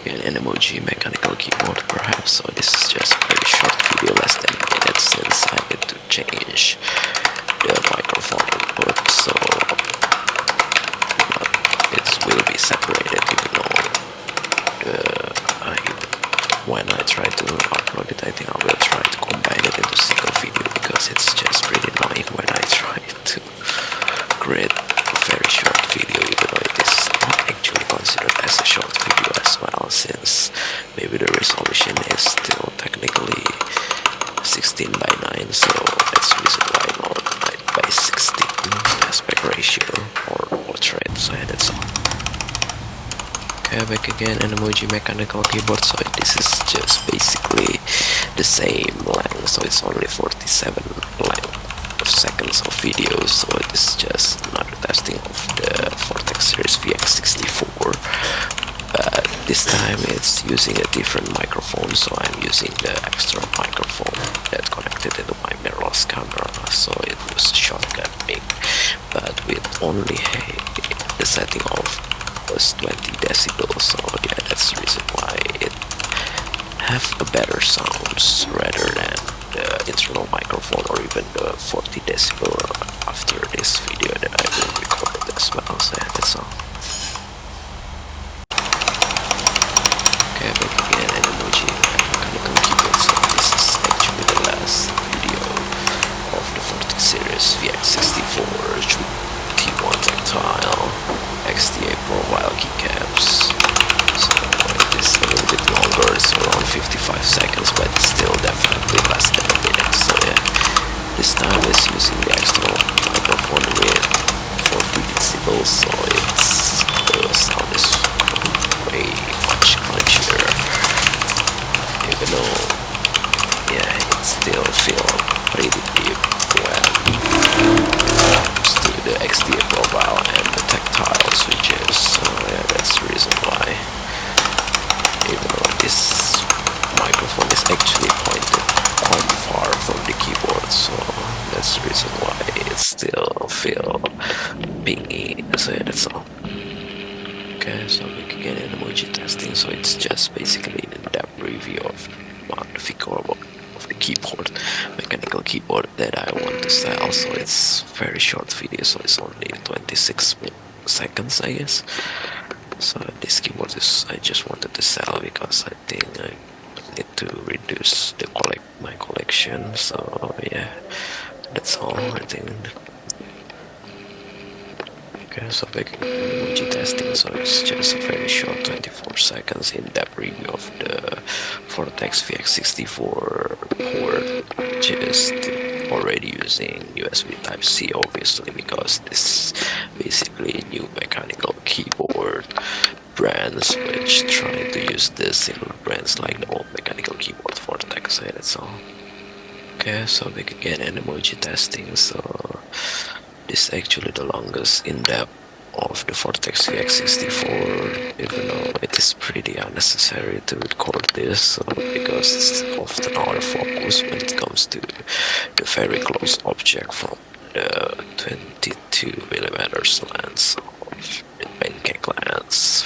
an emoji mechanical keyboard perhaps, so this is just a very short video, less than a minute, since I need to change the microphone input, so it will be separated, even though when I try to upload it, I think I will try to combine it into a single video, because it's just pretty annoying when I try to create a very short video, even though it is not actually considered as a short video as well, since maybe the resolution is still technically 16 by 9, so that's the reason why not 9 by 16 aspect ratio or portrait, so yeah, that's all. Okay, back again, an emoji mechanical keyboard, so this is just basically the same length, so it's only 47 length of seconds of video, so it is just another testing of the Vortex series VX64, but this time it's using a different microphone, so I'm using the extra microphone that connected into my mirrorless camera, so it was a shotgun mic, but with only the setting of plus 20 decibels, so yeah, that's the reason why it have a better sounds rather than the internal microphone or even the 40 decibel after this video that I will record as well, so yeah, that's all. Okay, back again, an emoji mechanical keyboard, so this is actually the last video of the Vortex series VX64 T1 tactile XDA profile keycaps, so it is a little bit longer, it's around 55 seconds, but still definitely less than a minute, so yeah, this time it's using the external microphone with 40 decibels, so the sound is way much crunchier, even though, yeah, it still feels pretty deep when the XDA profile and the tactile switches, so yeah, that's the reason why, even though this microphone is actually pointed quite far from the keyboard, so that's the reason why it still feels pingy, so yeah, that's all. Okay, so we can get an emoji testing, so it's just basically an in-depth review of the figure of the keyboard, mechanical keyboard that I want to sell, so it's very short video, so it's only 26 seconds, I guess. So this keyboard is, I just wanted to sell because I think I need to reduce my collection, so yeah, that's all, I think. Okay, so back in emoji testing, so it's just a very short 24 seconds in-depth review of the Vortex VX64 port, which is already using USB Type-C, obviously, because this is basically new mechanical keyboard brands which try to use the similar brands like the old mechanical keyboard Vortex, so that's all. Okay, so back again in emoji testing, so this is actually the longest in-depth of the Vortex VX64, even though it is pretty unnecessary to record this, so because it's often out of focus when it comes to the very close object from the 22mm lens of the pancake lens